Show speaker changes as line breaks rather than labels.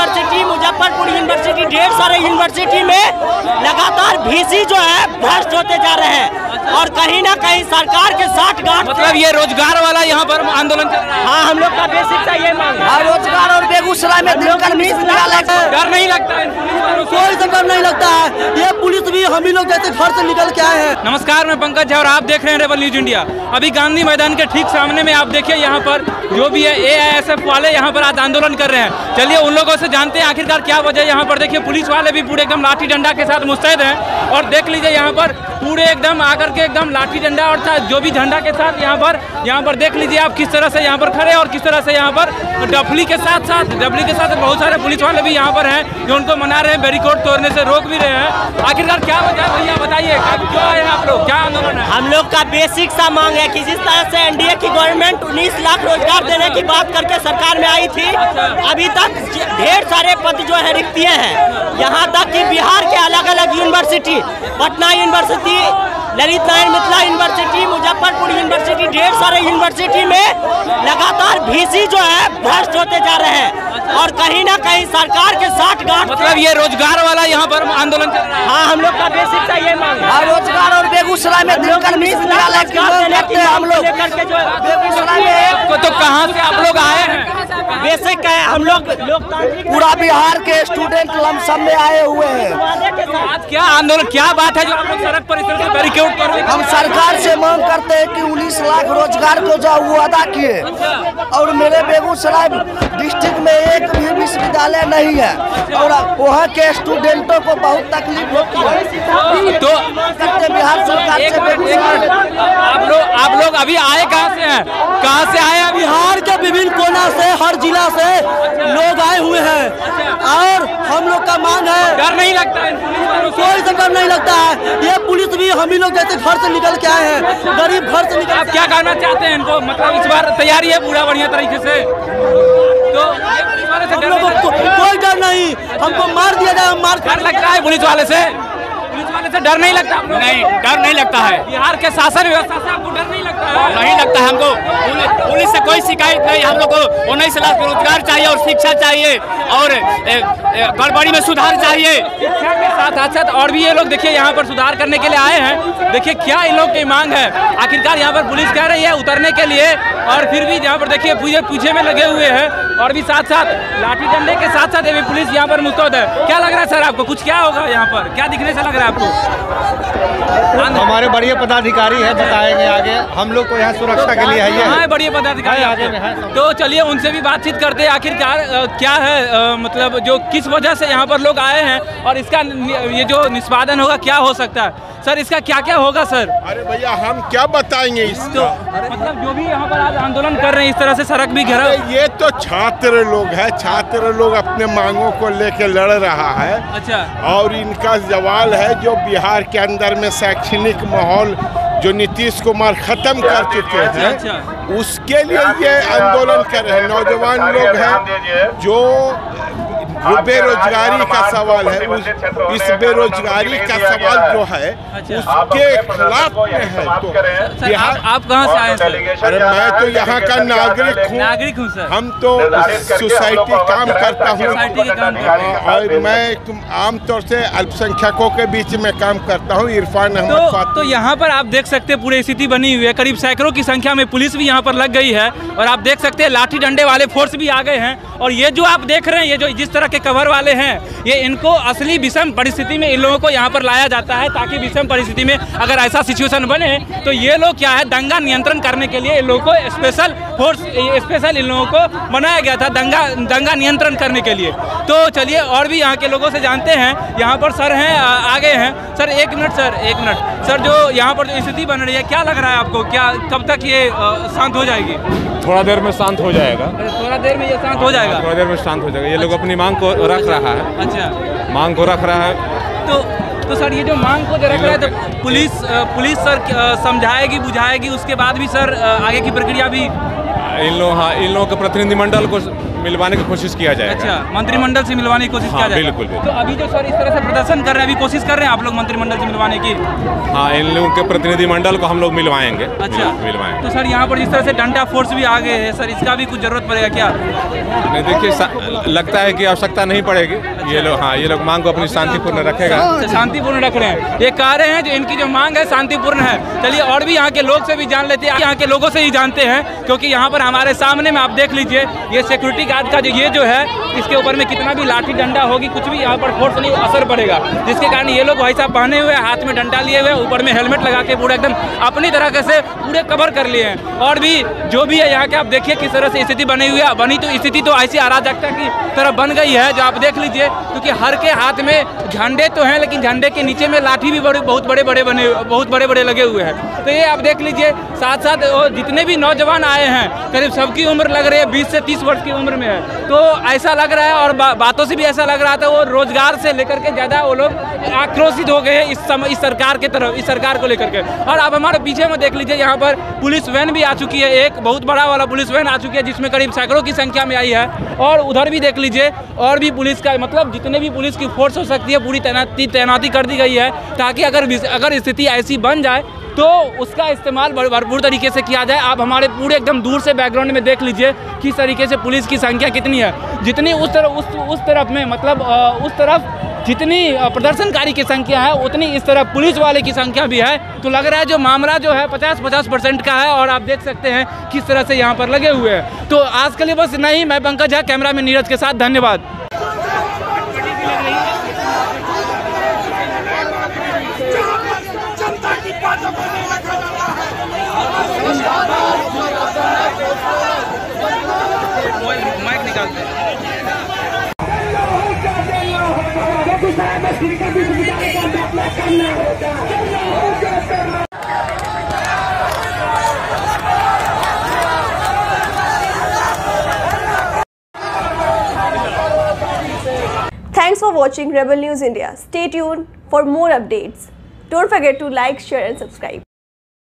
University, Muzaffarpur university, ढेर सारे university में लगातार VC जो है भ्रष्ट होते जा रहे हैं और कहीं ना कहीं सरकार के साथ गांठ।
मतलब ये रोजगार वाला यहाँ पर आंदोलन चल रहा है।
हाँ, हम लोग का बेसिक चाहिए मांग।
रोजगार और बेगूसराय में दिनकर मिस
डर नहीं लगता है?
कोई से डर नहीं लगता है। ये पुलिस भी हम ही लोग जैसे घर से निकल के आए हैं।
नमस्कार, मैं पंकज झा और आप देख रहे हैं रेबल न्यूज इंडिया। अभी गांधी मैदान के ठीक सामने में आप देखिए यहाँ पर जो भी है AISF वाले यहाँ पर आज आंदोलन कर रहे हैं। चलिए उन लोगों से जानते हैं आखिरकार क्या वजह। यहाँ पर देखिए पुलिस वाले भी पूरे एकदम लाठी डंडा के साथ मुस्तैद हैं और देख लीजिए यहाँ पर पूरे एकदम आकर के एकदम लाठी डंडा और जो भी झंडा के साथ यहाँ पर देख लीजिए आप किस तरह से यहाँ पर खड़े और किस तरह से यहाँ पर डफली के साथ बहुत सारे पुलिस वाले भी यहाँ पर हैं जो उनको मना रहे हैं, बैरिकेड तोड़ने से रोक भी रहे हैं। आखिरकार क्या वजह भैया बताइए, क्यों आए हैं आप लोग, क्या आंदोलन है?
हम लोग का बेसिक सा मांग है कि जिस तरह से NDA की गवर्नमेंट 19 लाख रोजगार देने की बात करके सरकार में आई थी, अभी तक ढेर सारे पद जो है रिक्तियाँ हैं। यहाँ तक कि बिहार के अलग अलग university, Patna university, Lalit Narayan Mithila university, Muzaffarpur university, ढेर सारे यूनिवर्सिटी में लगातार VC जो है भ्रष्ट होते जा रहे हैं और कहीं ना कहीं सरकार के साथ गांठ।
मतलब ये रोजगार वाला यहाँ पर आंदोलन चल रहा है।
हाँ, हम लोग का बेसिक चाहिए मांग।
रोजगार और बेगूसराय में दिनकर मिस हम लोग बेगूसराय में।
तो कहाँ से आप लोग आए हैं?
बेसिक है, हम लोग लोकतांत्रिक
पूरा बिहार के स्टूडेंट लमसम में आए हुए हैं।
आज क्या आंदोलन, क्या बात है जो आप लोग सड़क पर इस तरह से बैरिकेड कर रहे हैं?
हम सरकार से मांग करते हैं कि 19 लाख रोजगार को जो वो अदा किए और मेरे बेगूसराय डिस्ट्रिक्ट में एक भी विश्वविद्यालय नहीं है और वहाँ के स्टूडेंटों को बहुत तकलीफ होती है।
तो
बिहार सरकार से बेगूसराय
आप लोग अभी आए कहाँ से हैं? कहाँ से आए हैं?
बिहार के विभिन्न कोना से, हर जिला से लोग आए हुए हैं और हम लोग का मांग है।
डर नहीं लगता है?
कोई से डर नहीं लगता है। ये पुलिस भी हम ही लोग जैसे घर से निकल के आए हैं, गरीब घर से निकल।
आप क्या करना चाहते हैं इनको? मतलब इस बार तैयारी है पूरा बढ़िया तरीके से? तो
हम लोगों को कोई डर नहीं, हमको मार दिया जाए, मार।
डर लगता है पुलिस वाले से? पुलिस वाले से डर नहीं लगता?
नहीं, डर नहीं लगता है।
बिहार के शासन व्यवस्था से आपको डर नहीं लगता है?
नहीं लगता है हमको। पुलिस से कोई शिकायत नहीं। हम लोग को 19 लाख रोजगार चाहिए और शिक्षा चाहिए और गड़बड़ी में सुधार चाहिए।
शिक्षा के साथ और भी ये लोग देखिए यहाँ पर सुधार करने के लिए आए हैं। देखिए क्या इन लोग की मांग है। आखिरकार यहाँ पर पुलिस कह रही है उतरने के लिए और फिर भी यहाँ पर देखिए पीछे में लगे हुए हैं और भी साथ लाठी डंडे के साथ ये भी पुलिस यहाँ पर मुस्तैद है। क्या लग रहा है सर आपको, कुछ क्या होगा यहाँ पर, क्या दिखने से लग रहा है आपको?
हमारे बड़े पदाधिकारी है, बताएंगे आगे। हम लोग को यहाँ सुरक्षा के लिए है।
हाँ, बड़े पदाधिकारी आगे में है। तो चलिए उनसे भी बातचीत करते हैं आखिरकार क्या है मतलब जो किस वजह से यहाँ पर लोग आए हैं और इसका ये जो निष्पादन होगा क्या हो सकता है सर, इसका क्या क्या होगा सर?
अरे भैया हम क्या बताएंगे इसको?
मतलब जो भी यहाँ पर आज आंदोलन कर रहे हैं इस तरह से सड़क भी घेरा।
ये तो छात्र लोग है, छात्र लोग अपने मांगों को लेकर लड़ रहा है।
अच्छा।
और इनका सवाल है जो बिहार के अंदर में शैक्षणिक माहौल जो नीतीश कुमार खत्म कर चुके हैं, उसके लिए ये आंदोलन कर रहे हैं। नौजवान लोग हैं जो बेरोजगारी का सवाल है, इस बेरोजगारी का सवाल जो है उसके खिलाफ में है। तो बिहार,
आप कहाँ से आए सर?
अरे मैं तो यहाँ का नागरिक हूँ
सर।
हम तो सोसाइटी काम करता हूँ और मैं आमतौर से अल्पसंख्यकों के बीच में काम करता हूँ। इरफान अहमद।
तो यहाँ पर आप देख सकते हैं पूरी स्थिति बनी हुई है, करीब सैकड़ों की संख्या में पुलिस भी यहाँ पर लग गई है और आप देख सकते हैं लाठी डंडे वाले फोर्स भी आ गए हैं। और ये जो आप देख रहे हैं, ये जो जिस तरह के कवर वाले हैं, ये इनको असली विषम परिस्थिति में इन लोगों को यहाँ पर लाया जाता है ताकि विषम परिस्थिति में अगर ऐसा सिचुएशन बने तो ये लोग क्या है दंगा नियंत्रण करने के लिए इन लोगों को स्पेशल इन लोगों को बनाया गया था दंगा नियंत्रण करने के लिए। तो चलिए और भी यहाँ के लोगों से जानते हैं। यहाँ पर सर हैं, आगे हैं सर। एक मिनट सर, जो यहाँ पर जो स्थिति बन रही है क्या लग रहा है आपको, क्या कब तक ये शांत हो जाएगी?
थोड़ा देर में शांत हो जाएगा।
थोड़ा देर में ये शांत हो जाएगा?
थोड़ा देर में शांत हो जाएगा। ये लोग अपनी मांग को रख रहा है।
अच्छा,
मांग को रख रहा है।
तो सर ये जो मांग को रख रहा है तो पुलिस सर समझाएगी बुझाएगी, उसके बाद भी सर आगे की प्रक्रिया भी
इन लोगों के प्रतिनिधिमंडल को
मिलवाने की कोशिश किया जाएगा।
अच्छा, मंत्रिमंडल से मिलवाने की कोशिश किया जाएगा।
बिल्कुल।
तो अभी जो सर इस तरह से प्रदर्शन कर रहे हैं, अभी कोशिश कर रहे हैं आप लोग मंत्रिमंडल से मिलवाने की?
हाँ, इन लोगों के प्रतिनिधिमंडल को हम लोग मिलवाएंगे।
अच्छा,
मिलवाएंगे।
तो सर यहाँ पर जिस तरह से डंडा फोर्स भी आ गए हैं सर, इसका भी कुछ जरूरत पड़ेगा क्या?
नहीं, देखिए लगता है कि आवश्यकता नहीं पड़ेगी। ये लोग, हाँ, ये लोग मांग को अपनी शांतिपूर्ण रखेगा।
शांतिपूर्ण रख रहे हैं, ये कह रहे हैं जो इनकी जो मांग है शांतिपूर्ण है। चलिए और भी यहाँ के लोग से भी जान लेते हैं, यहाँ के लोगों से ही जानते हैं, क्योंकि यहाँ पर हमारे सामने में आप देख लीजिए ये सिक्योरिटी गार्ड का जो है इसके ऊपर में कितना भी लाठी डंडा होगी, कुछ भी यहाँ पर फोर्स नहीं असर पड़ेगा, जिसके कारण ये लोग भाई साहब पहने हुए, हाथ में डंडा लिए हुए, ऊपर में हेलमेट लगा के पूरा एकदम अपनी तरह से पूरे कवर कर लिए हैं। और भी जो भी है यहाँ के आप देखिए किस तरह से स्थिति बनी हुई है। बनी तो स्थिति तो ऐसी अराजकता की तरह बन गई है जो आप देख लीजिए, क्योंकि हर के हाथ में झंडे तो हैं, लेकिन झंडे के नीचे में लाठी भी बहुत बड़े बड़े लगे हुए हैं। तो ये आप देख लीजिए, साथ साथ जितने भी नौजवान आए हैं करीब सबकी उम्र लग रही है 20 से 30 वर्ष की उम्र में है। तो ऐसा लग रहा है और बातों से भी ऐसा लग रहा था वो रोजगार से लेकर के ज़्यादा वो लोग आक्रोशित हो गए हैं इस सरकार के तरफ, इस सरकार को लेकर के। और अब हमारे पीछे में देख लीजिए यहाँ पर पुलिस वैन भी आ चुकी है, एक बहुत बड़ा वाला पुलिस वैन आ चुकी है जिसमें करीब सैकड़ों की संख्या में आई है। और उधर भी देख लीजिए और भी पुलिस का मतलब जितने भी पुलिस की फोर्स हो सकती है पूरी तैनाती कर दी गई है, ताकि अगर स्थिति ऐसी बन जाए तो उसका इस्तेमाल भरपूर तरीके से किया जाए। आप हमारे पूरे एकदम दूर से बैकग्राउंड में देख लीजिए किस तरीके से पुलिस की संख्या कितनी है। जितनी उस तरफ में मतलब उस तरफ जितनी प्रदर्शनकारी की संख्या है उतनी इस तरफ पुलिस वाले की संख्या भी है। तो लग रहा है जो मामला जो है 50% का है। और आप देख सकते हैं किस तरह से यहाँ पर लगे हुए हैं। तो आज के लिए बस इतना ही। मैं पंकज झा, कैमरा में नीरज के साथ, धन्यवाद। माइक निकालते हैं।
Thanks for watching Rebel News India. Stay tuned for more updates. Don't forget to like, share and subscribe.